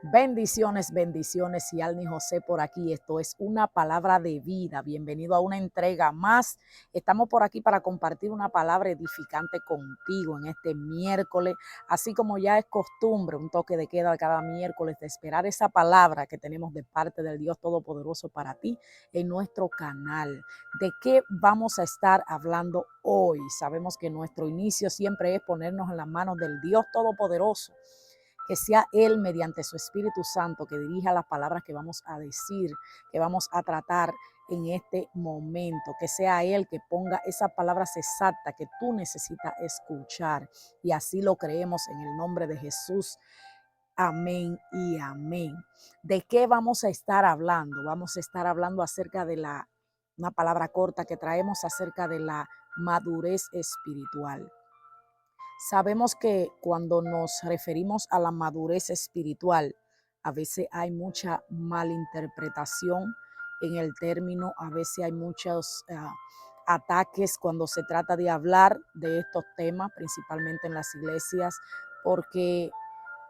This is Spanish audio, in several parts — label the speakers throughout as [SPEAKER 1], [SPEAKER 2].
[SPEAKER 1] Bendiciones, bendiciones, y Alni José por aquí. Esto es una palabra de vida. Bienvenido a una entrega más. Estamos por aquí para compartir una palabra edificante contigo en este miércoles, así como ya es costumbre, un toque de queda cada miércoles de esperar esa palabra que tenemos de parte del Dios Todopoderoso para ti en nuestro canal. ¿De qué vamos a estar hablando hoy? Sabemos que nuestro inicio siempre es ponernos en las manos del Dios Todopoderoso. Que sea Él mediante su Espíritu Santo que dirija las palabras que vamos a decir, que vamos a tratar en este momento, que sea Él que ponga esas palabras exactas que tú necesitas escuchar. Y así lo creemos en el nombre de Jesús. Amén y amén. ¿De qué vamos a estar hablando? Vamos a estar hablando acerca de una palabra corta que traemos acerca de la madurez espiritual. Sabemos que cuando nos referimos a la madurez espiritual, a veces hay mucha malinterpretación en el término, a veces hay muchos ataques cuando se trata de hablar de estos temas, principalmente en las iglesias, porque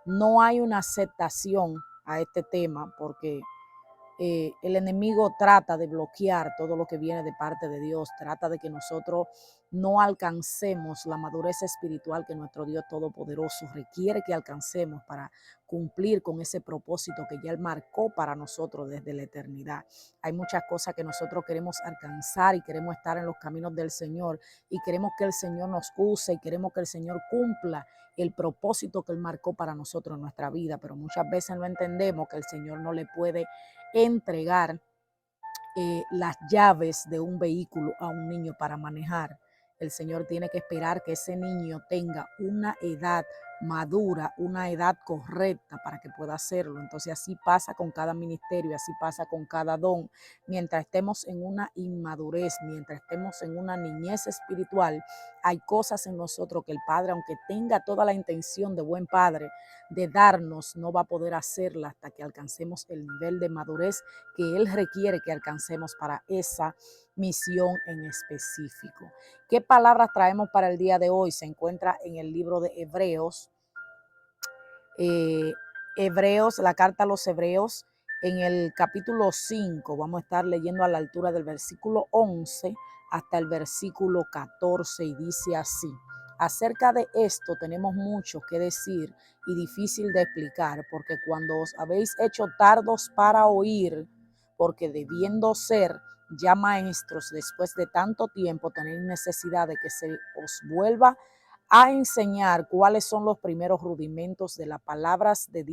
[SPEAKER 1] no hay una aceptación a este tema, porque el enemigo trata de bloquear todo lo que viene de parte de Dios, trata de que nosotros no alcancemos la madurez espiritual que nuestro Dios Todopoderoso requiere que alcancemos para cumplir con ese propósito que ya Él marcó para nosotros desde la eternidad. Hay muchas cosas que nosotros queremos alcanzar y queremos estar en los caminos del Señor y queremos que el Señor nos use y queremos que el Señor cumpla el propósito que Él marcó para nosotros en nuestra vida, pero muchas veces no entendemos que el Señor no le puede entregar las llaves de un vehículo a un niño para manejar. El Señor tiene que esperar que ese niño tenga una edad madura, una edad correcta para que pueda hacerlo. Entonces así pasa con cada ministerio, así pasa con cada don. Mientras estemos en una inmadurez, mientras estemos en una niñez espiritual, hay cosas en nosotros que el Padre, aunque tenga toda la intención de buen Padre de darnos, no va a poder hacerla hasta que alcancemos el nivel de madurez que Él requiere que alcancemos para esa misión en específico. ¿Qué palabras traemos para el día de hoy? Se encuentra en el libro de Hebreos, la carta a los Hebreos, en el capítulo 5, vamos a estar leyendo a la altura del versículo 11 hasta el versículo 14 y dice así. Acerca de esto tenemos mucho que decir y difícil de explicar, porque cuando os habéis hecho tardos para oír, porque debiendo ser ya maestros después de tanto tiempo, tenéis necesidad de que se os vuelva a enseñar cuáles son los primeros rudimentos de las palabras de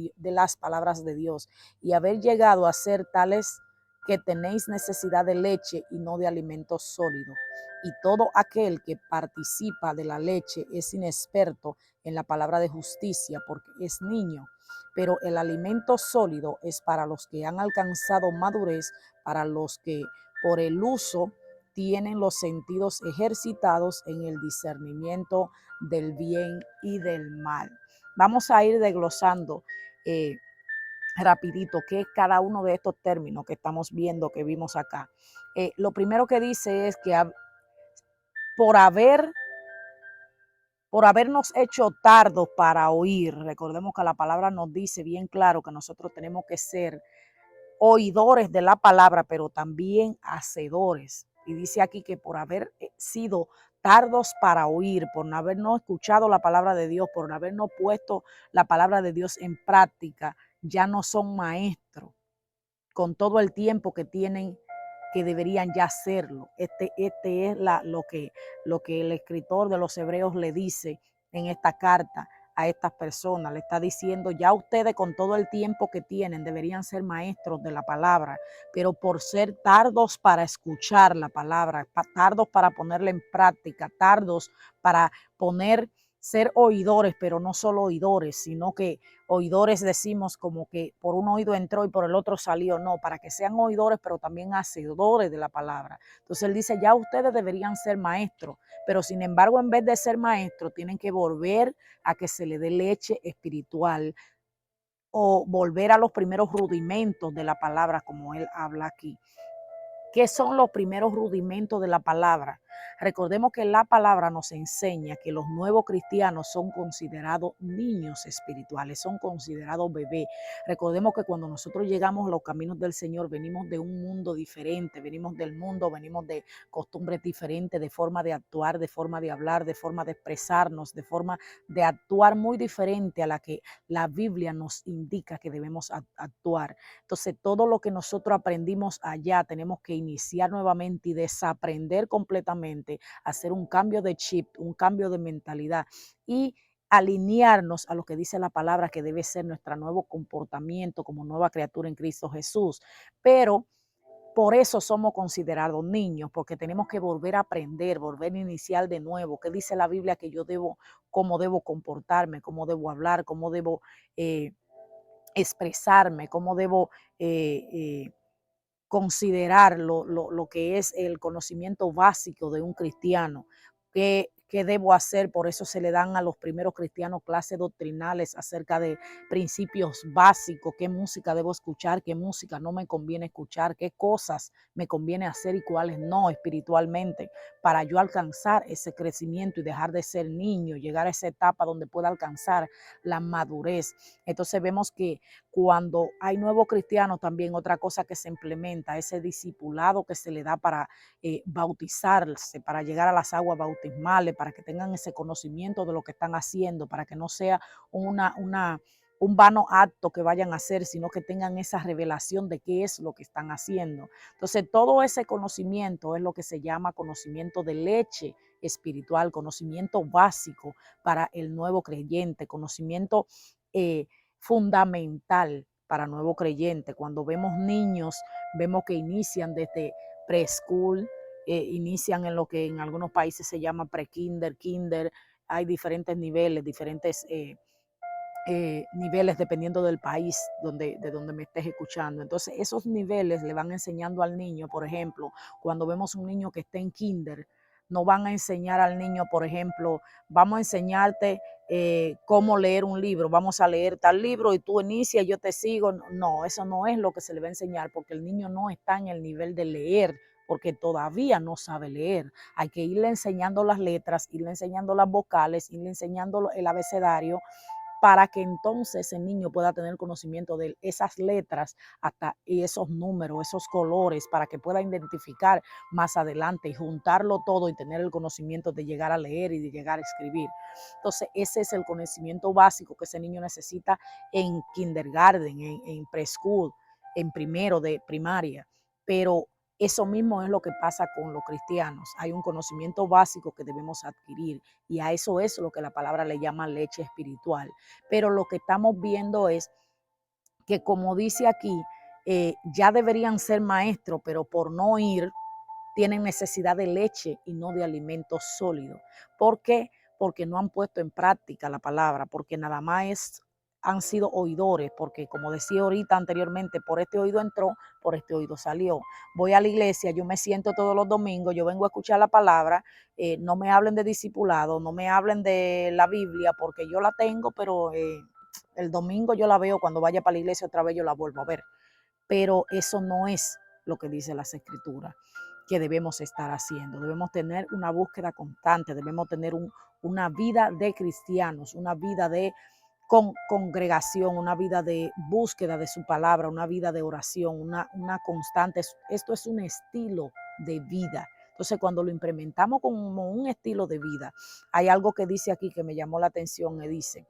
[SPEAKER 1] Dios y haber llegado a ser tales que tenéis necesidad de leche y no de alimento sólido. Y todo aquel que participa de la leche es inexperto en la palabra de justicia porque es niño, pero el alimento sólido es para los que han alcanzado madurez, para los que por el uso tienen los sentidos ejercitados en el discernimiento del bien y del mal. Vamos a ir desglosando rapidito qué es cada uno de estos términos que estamos viendo, que vimos acá. Lo primero que dice es que por haber por habernos hecho tardos para oír. Recordemos que la palabra nos dice bien claro que nosotros tenemos que ser oidores de la palabra, pero también hacedores. Y dice aquí que por haber sido tardos para oír, por no habernos escuchado la palabra de Dios, por no habernos puesto la palabra de Dios en práctica, ya no son maestros con todo el tiempo que tienen, que deberían ya hacerlo. Este es lo que el escritor de los Hebreos le dice en esta carta a estas personas. Le está diciendo, ya ustedes con todo el tiempo que tienen deberían ser maestros de la palabra, pero por ser tardos para escuchar la palabra, tardos para ponerla en práctica, tardos para ser oidores, pero no solo oidores, sino que oidores decimos como que por un oído entró y por el otro salió. No, para que sean oidores, pero también hacedores de la palabra. Entonces él dice, ya ustedes deberían ser maestros, pero sin embargo, en vez de ser maestros, tienen que volver a que se le dé leche espiritual o volver a los primeros rudimentos de la palabra, como él habla aquí. ¿Qué son los primeros rudimentos de la palabra? Recordemos que la palabra nos enseña que los nuevos cristianos son considerados niños espirituales, son considerados bebés. Recordemos que cuando nosotros llegamos a los caminos del Señor, venimos de un mundo diferente, venimos del mundo, venimos de costumbres diferentes, de forma de actuar, de forma de hablar, de forma de expresarnos, de forma de actuar muy diferente a la que la Biblia nos indica que debemos actuar. Entonces, todo lo que nosotros aprendimos allá, tenemos que iniciar nuevamente y desaprender completamente, hacer un cambio de chip, un cambio de mentalidad y alinearnos a lo que dice la palabra que debe ser nuestro nuevo comportamiento como nueva criatura en Cristo Jesús. Pero por eso somos considerados niños, porque tenemos que volver a aprender, volver a iniciar de nuevo. ¿Qué dice la Biblia que yo debo, cómo debo comportarme, cómo debo hablar, cómo debo expresarme, cómo debo considerar lo que es el conocimiento básico de un cristiano? ¿Qué debo hacer? Por eso se le dan a los primeros cristianos clases doctrinales acerca de principios básicos, qué música debo escuchar, qué música no me conviene escuchar, qué cosas me conviene hacer y cuáles no espiritualmente, para yo alcanzar ese crecimiento y dejar de ser niño, llegar a esa etapa donde pueda alcanzar la madurez. Entonces vemos que cuando hay nuevos cristianos, también otra cosa que se implementa, ese discipulado que se le da para bautizarse, para llegar a las aguas bautismales, para que tengan ese conocimiento de lo que están haciendo, para que no sea un vano acto que vayan a hacer, sino que tengan esa revelación de qué es lo que están haciendo. Entonces, todo ese conocimiento es lo que se llama conocimiento de leche espiritual, conocimiento básico para el nuevo creyente, conocimiento fundamental para nuevo creyente. Cuando vemos niños, vemos que inician desde preschool, inician en lo que en algunos países se llama pre-kinder, kinder, hay diferentes niveles, diferentes niveles dependiendo del país de donde me estés escuchando. Entonces, esos niveles le van enseñando al niño, por ejemplo, cuando vemos un niño que está en kinder, no van a enseñar al niño, por ejemplo, vamos a enseñarte cómo leer un libro, vamos a leer tal libro y tú inicias, yo te sigo. No, eso no es lo que se le va a enseñar porque el niño no está en el nivel de leer, porque todavía no sabe leer. Hay que irle enseñando las letras, irle enseñando las vocales, irle enseñando el abecedario para que entonces el niño pueda tener conocimiento de esas letras hasta y esos números, esos colores, para que pueda identificar más adelante y juntarlo todo y tener el conocimiento de llegar a leer y de llegar a escribir. Entonces, ese es el conocimiento básico que ese niño necesita en kindergarten, en preschool, en primero de primaria. Pero eso mismo es lo que pasa con los cristianos. Hay un conocimiento básico que debemos adquirir y a eso es lo que la palabra le llama leche espiritual. Pero lo que estamos viendo es que, como dice aquí, ya deberían ser maestros, pero por no ir, tienen necesidad de leche y no de alimento sólido. ¿Por qué? Porque no han puesto en práctica la palabra, porque nada más han sido oidores, porque como decía ahorita anteriormente, por este oído entró, por este oído salió. Voy a la iglesia, yo me siento todos los domingos, yo vengo a escuchar la palabra, no me hablen de discipulado, no me hablen de la Biblia, porque yo la tengo, pero el domingo yo la veo, cuando vaya para la iglesia otra vez yo la vuelvo a ver. Pero eso no es lo que dice las escrituras que debemos estar haciendo. Debemos tener una búsqueda constante, debemos tener una vida de cristianos, una vida de congregación, una vida de búsqueda de su palabra, una vida de oración, una constante. Esto es un estilo de vida. Entonces, cuando lo implementamos como un estilo de vida, hay algo que dice aquí que me llamó la atención, me dice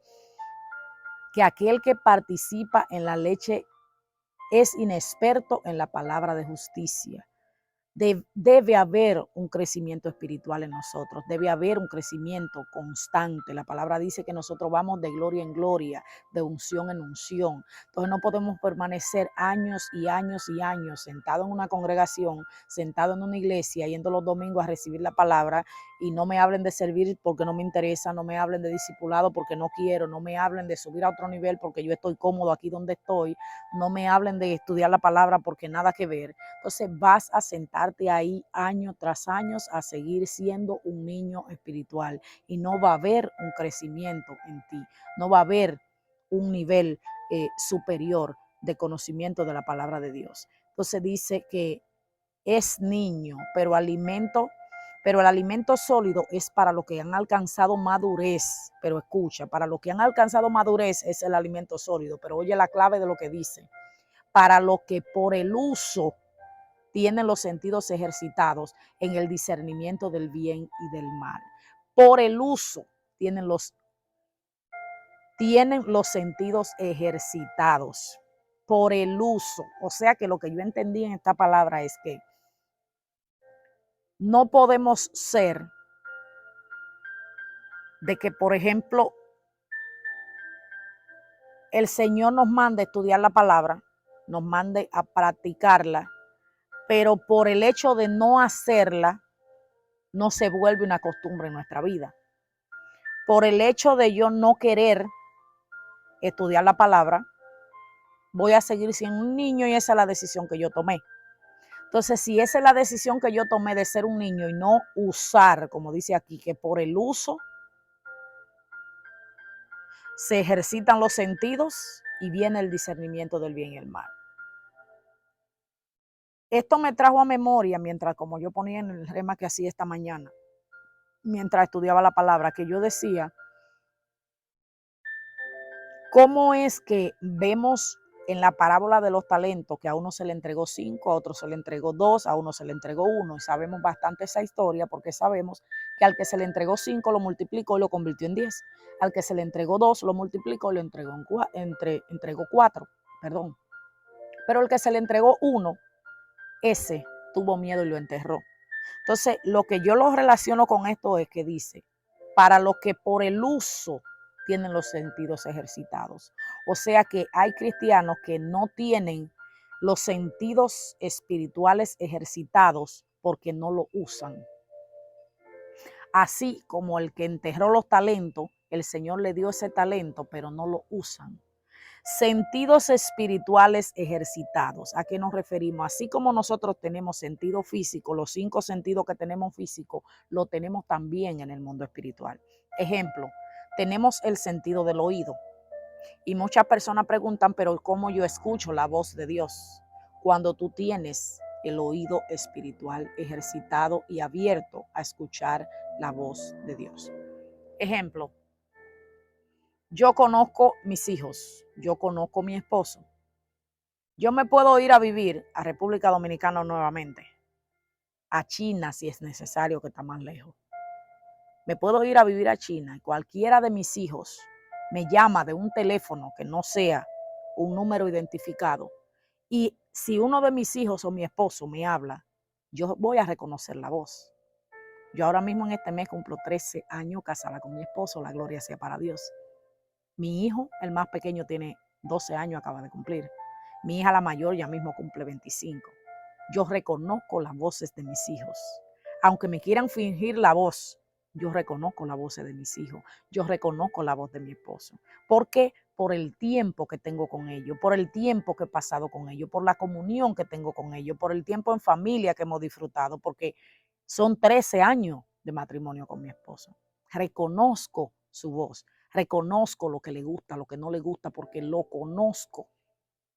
[SPEAKER 1] que aquel que participa en la leche es inexperto en la palabra de justicia. Debe haber un crecimiento espiritual en nosotros, debe haber un crecimiento constante. La palabra dice que nosotros vamos de gloria en gloria, de unción en unción. Entonces no podemos permanecer años y años y años sentado en una congregación, sentado en una iglesia, yendo los domingos a recibir la palabra y no me hablen de servir porque no me interesa, no me hablen de discipulado porque no quiero, no me hablen de subir a otro nivel porque yo estoy cómodo aquí donde estoy, no me hablen de estudiar la palabra porque nada que ver. Entonces vas a sentarte ahí año tras año a seguir siendo un niño espiritual y no va a haber un crecimiento en ti, no va a haber un nivel superior de conocimiento de la palabra de Dios. Entonces dice que es niño, pero alimento Pero el alimento sólido es para los que han alcanzado madurez. Pero escucha, para los que han alcanzado madurez es el alimento sólido. Pero oye la clave de lo que dice. Para los que por el uso tienen los sentidos ejercitados en el discernimiento del bien y del mal. Por el uso tienen los sentidos ejercitados. Por el uso. O sea que lo que yo entendí en esta palabra es que no podemos ser de que, por ejemplo, el Señor nos mande a estudiar la palabra, nos mande a practicarla, pero por el hecho de no hacerla, no se vuelve una costumbre en nuestra vida. Por el hecho de yo no querer estudiar la palabra, voy a seguir siendo un niño y esa es la decisión que yo tomé. Entonces, si esa es la decisión que yo tomé de ser un niño y no usar, como dice aquí, que por el uso se ejercitan los sentidos y viene el discernimiento del bien y el mal. Esto me trajo a memoria, mientras, como yo ponía en el rema que hacía esta mañana, mientras estudiaba la palabra, que yo decía, ¿cómo es que vemos en la parábola de los talentos que a uno se le entregó 5, a otro se le entregó 2, a uno se le entregó 1? Y sabemos bastante esa historia porque sabemos que al que se le entregó 5 lo multiplicó y lo convirtió en 10. Al que se le entregó 2 lo multiplicó y lo entregó 4. Perdón. Pero el que se le entregó 1, ese tuvo miedo y lo enterró. Entonces, lo que yo lo relaciono con esto es que dice, para los que por el uso tienen los sentidos ejercitados. O sea que hay cristianos que no tienen los sentidos espirituales ejercitados porque no lo usan. Así como el que enterró los talentos, el Señor le dio ese talento, pero no lo usan. Sentidos espirituales ejercitados. ¿A qué nos referimos? Así como nosotros tenemos sentido físico, los 5 sentidos que tenemos físico, lo tenemos también en el mundo espiritual. Ejemplo, tenemos el sentido del oído. Y muchas personas preguntan, pero ¿cómo yo escucho la voz de Dios? Cuando tú tienes el oído espiritual ejercitado y abierto a escuchar la voz de Dios. Ejemplo, yo conozco mis hijos, yo conozco mi esposo. Yo me puedo ir a vivir a República Dominicana nuevamente, a China si es necesario, que está más lejos. Me puedo ir a vivir a China y cualquiera de mis hijos me llama de un teléfono que no sea un número identificado. Y si uno de mis hijos o mi esposo me habla, yo voy a reconocer la voz. Yo ahora mismo en este mes cumplo 13 años casada con mi esposo, la gloria sea para Dios. Mi hijo, el más pequeño, tiene 12 años, acaba de cumplir. Mi hija, la mayor, ya mismo cumple 25. Yo reconozco las voces de mis hijos. Aunque me quieran fingir la voz, yo reconozco las voces de mis hijos. Yo reconozco la voz de mi esposo. ¿Por qué? Por el tiempo que tengo con ellos, por el tiempo que he pasado con ellos, por la comunión que tengo con ellos, por el tiempo en familia que hemos disfrutado, porque son 13 años de matrimonio con mi esposo. Reconozco su voz. Reconozco lo que le gusta, lo que no le gusta, porque lo conozco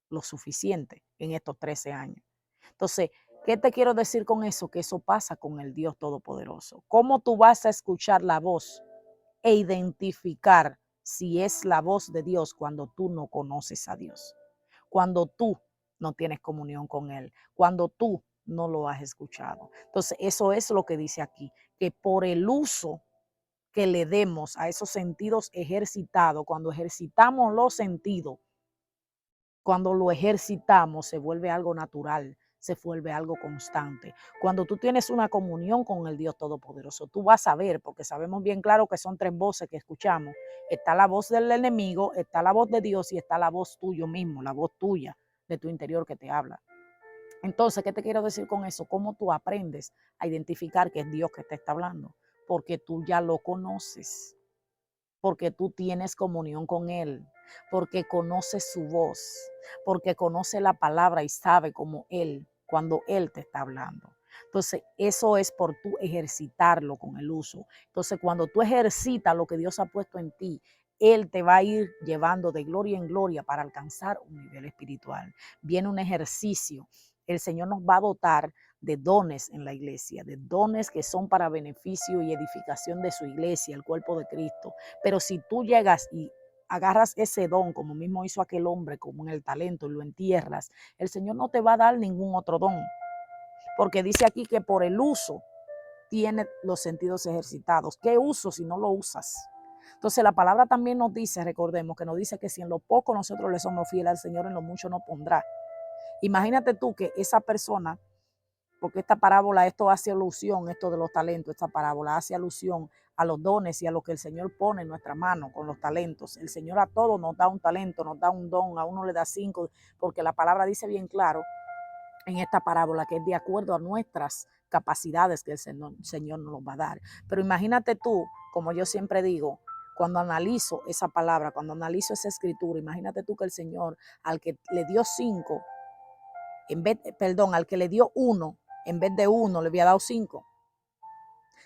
[SPEAKER 1] lo suficiente en estos 13 años. Entonces, ¿qué te quiero decir con eso? Que eso pasa con el Dios Todopoderoso. ¿Cómo tú vas a escuchar la voz e identificar si es la voz de Dios cuando tú no conoces a Dios? Cuando tú no tienes comunión con Él, cuando tú no lo has escuchado. Entonces, eso es lo que dice aquí, que por el uso que le demos a esos sentidos ejercitados, cuando ejercitamos los sentidos, cuando lo ejercitamos se vuelve algo natural, se vuelve algo constante. Cuando tú tienes una comunión con el Dios Todopoderoso, tú vas a ver, porque sabemos bien claro que son 3 voces que escuchamos. Está la voz del enemigo, está la voz de Dios y está la voz tuyo mismo, la voz tuya de tu interior que te habla. Entonces, ¿qué te quiero decir con eso? ¿Cómo tú aprendes a identificar que es Dios que te está hablando? Porque tú ya lo conoces, porque tú tienes comunión con Él, porque conoces su voz, porque conoce la palabra y sabe cómo Él, cuando Él te está hablando. Entonces, eso es por tú ejercitarlo con el uso. Entonces, cuando tú ejercitas lo que Dios ha puesto en ti, Él te va a ir llevando de gloria en gloria para alcanzar un nivel espiritual. Viene un ejercicio. El Señor nos va a dotar de dones en la iglesia, de dones que son para beneficio y edificación de su iglesia, el cuerpo de Cristo. Pero si tú llegas y agarras ese don, como mismo hizo aquel hombre, como en el talento, y lo entierras, el Señor no te va a dar ningún otro don, porque dice aquí que por el uso tiene los sentidos ejercitados. ¿Qué uso si no lo usas? Entonces la palabra también nos dice, recordemos, que nos dice que si en lo poco nosotros le somos fieles al Señor, en lo mucho nos pondrá. Imagínate tú que esa persona, porque esta parábola, esto hace alusión, esto de los talentos, esta parábola hace alusión a los dones y a lo que el Señor pone en nuestra mano con los talentos. El Señor a todos nos da un talento, nos da un don, a uno le da 5, porque la palabra dice bien claro en esta parábola que es de acuerdo a nuestras capacidades que el Señor nos va a dar. Pero imagínate tú, como yo siempre digo, cuando analizo esa palabra, cuando analizo esa escritura, imagínate tú que el Señor al que le dio 5, al que le dio 1, en vez de 1 le había dado 5.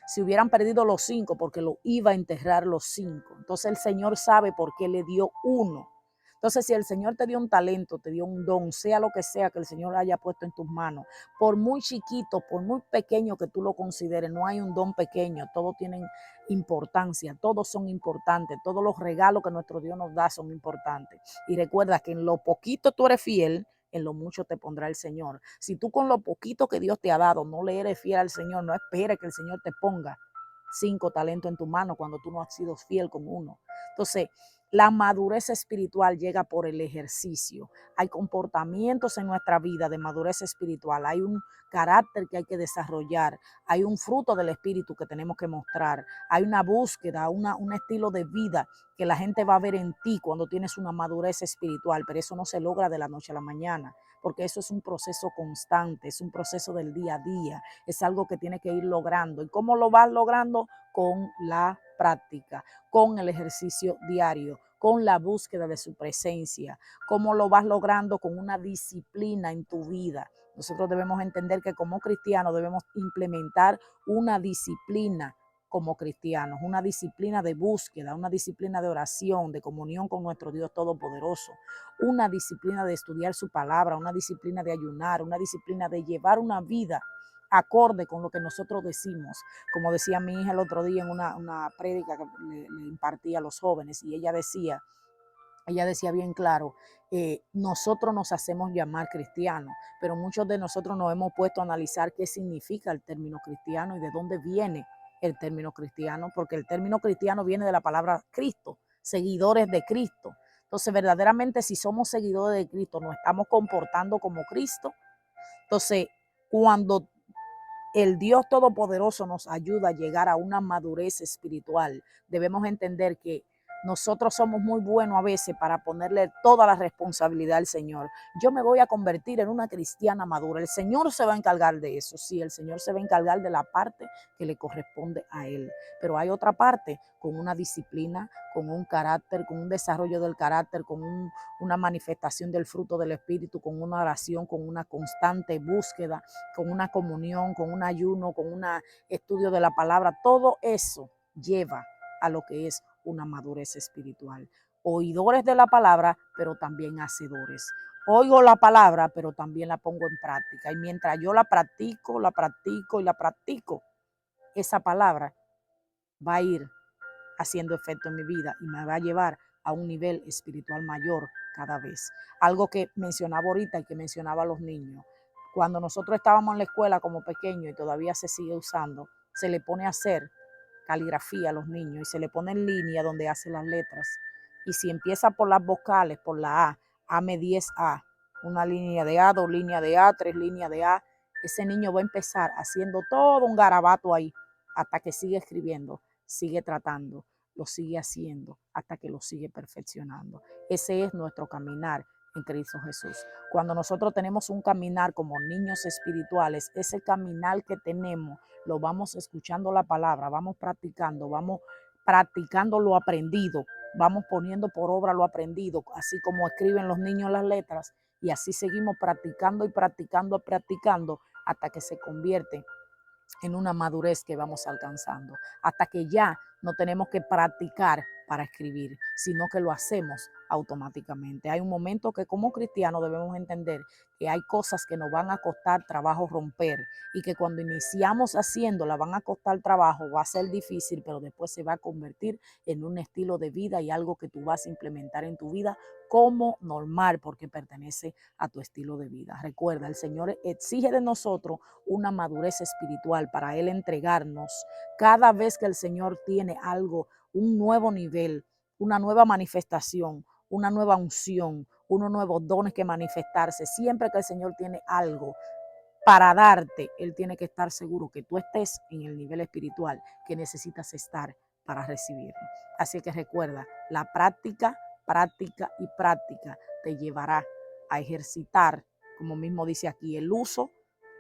[SPEAKER 1] Si hubieran perdido los 5, porque lo iba a enterrar los 5. Entonces el Señor sabe por qué le dio 1. Entonces, si el Señor te dio un talento, te dio un don, sea lo que sea que el Señor haya puesto en tus manos, por muy chiquito, por muy pequeño que tú lo consideres, no hay un don pequeño, todos tienen importancia, todos son importantes, todos los regalos que nuestro Dios nos da son importantes. Y recuerda que en lo poquito tú eres fiel, en lo mucho te pondrá el Señor. Si tú con lo poquito que Dios te ha dado no le eres fiel al Señor, no esperes que el Señor te ponga 5 talentos en tu mano cuando tú no has sido fiel con uno. Entonces, la madurez espiritual llega por el ejercicio. Hay comportamientos en nuestra vida de madurez espiritual. Hay un carácter que hay que desarrollar. Hay un fruto del espíritu que tenemos que mostrar. Hay una búsqueda, un estilo de vida que la gente va a ver en ti cuando tienes una madurez espiritual. Pero eso no se logra de la noche a la mañana, porque eso es un proceso constante, es un proceso del día a día. Es algo que tiene que ir logrando. ¿Y cómo lo vas logrando? Con la práctica, con el ejercicio diario, con la búsqueda de su presencia. ¿Cómo lo vas logrando? Con una disciplina en tu vida. Nosotros debemos entender que como cristianos debemos implementar una disciplina como cristianos, una disciplina de búsqueda, una disciplina de oración, de comunión con nuestro Dios Todopoderoso, una disciplina de estudiar su palabra, una disciplina de ayunar, una disciplina de llevar una vida acorde con lo que nosotros decimos. Como decía mi hija el otro día en una prédica que le impartía a los jóvenes, y ella decía bien claro, nosotros nos hacemos llamar cristianos, pero muchos de nosotros nos hemos puesto a analizar qué significa el término cristiano y de dónde viene el término cristiano, porque el término cristiano viene de la palabra Cristo, seguidores de Cristo. Entonces, verdaderamente, si somos seguidores de Cristo, nos estamos comportando como Cristo. Entonces, cuando el Dios Todopoderoso nos ayuda a llegar a una madurez espiritual, debemos entender que nosotros somos muy buenos a veces para ponerle toda la responsabilidad al Señor. Yo me voy a convertir en una cristiana madura. El Señor se va a encargar de eso. Sí, el Señor se va a encargar de la parte que le corresponde a Él. Pero hay otra parte con una disciplina, con un carácter, con un desarrollo del carácter, con una manifestación del fruto del Espíritu, con una oración, con una constante búsqueda, con una comunión, con un ayuno, con un estudio de la palabra. Todo eso lleva a lo que es una madurez espiritual. Oidores de la palabra, pero también hacedores. Oigo la palabra, pero también la pongo en práctica. Y mientras yo la practico y la practico, esa palabra va a ir haciendo efecto en mi vida y me va a llevar a un nivel espiritual mayor cada vez. Algo que mencionaba ahorita y que mencionaba a los niños. Cuando nosotros estábamos en la escuela como pequeños y todavía se sigue usando, se le pone a hacer caligrafía a los niños y se le pone en línea donde hace las letras. Y si empieza por las vocales, por la A, AME 10A, una línea de A, 2 líneas de A, 3 líneas de A, ese niño va a empezar haciendo todo un garabato ahí hasta que sigue escribiendo, sigue tratando, lo sigue haciendo hasta que lo sigue perfeccionando. Ese es nuestro caminar en Cristo Jesús. Cuando nosotros tenemos un caminar como niños espirituales, ese caminar que tenemos lo vamos escuchando la palabra, vamos practicando lo aprendido, vamos poniendo por obra lo aprendido, así como escriben los niños las letras, y así seguimos practicando y practicando hasta que se convierte en una madurez que vamos alcanzando, hasta que ya no tenemos que practicar para escribir, sino que lo hacemos automáticamente. Hay un momento que como cristianos debemos entender que hay cosas que nos van a costar trabajo romper y que cuando iniciamos haciéndola van a costar trabajo, va a ser difícil, pero después se va a convertir en un estilo de vida y algo que tú vas a implementar en tu vida como normal porque pertenece a tu estilo de vida. Recuerda, el Señor exige de nosotros una madurez espiritual para Él entregarnos cada vez que el Señor tiene algo, un nuevo nivel, una nueva manifestación, una nueva unción, unos nuevos dones que manifestarse. Siempre que el Señor tiene algo para darte, Él tiene que estar seguro que tú estés en el nivel espiritual que necesitas estar para recibirlo. Así que recuerda, la práctica, práctica y práctica te llevará a ejercitar, como mismo dice aquí, el uso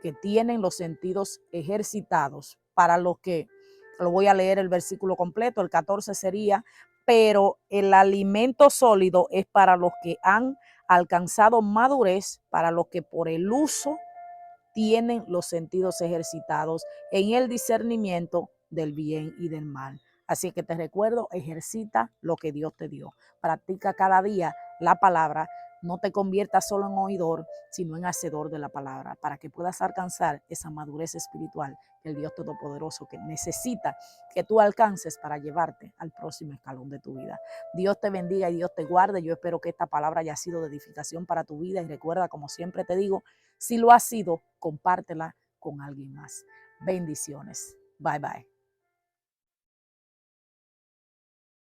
[SPEAKER 1] que tienen los sentidos ejercitados. Para los que, lo voy a leer el versículo completo, el 14 sería, pero el alimento sólido es para los que han alcanzado madurez, para los que por el uso tienen los sentidos ejercitados en el discernimiento del bien y del mal. Así que te recuerdo, ejercita lo que Dios te dio. Practica cada día la palabra. No te conviertas solo en oidor, sino en hacedor de la palabra, para que puedas alcanzar esa madurez espiritual que el Dios Todopoderoso que necesita que tú alcances para llevarte al próximo escalón de tu vida. Dios te bendiga y Dios te guarde. Yo espero que esta palabra haya sido de edificación para tu vida y recuerda, como siempre te digo, si lo ha sido, compártela con alguien más. Bendiciones. Bye bye.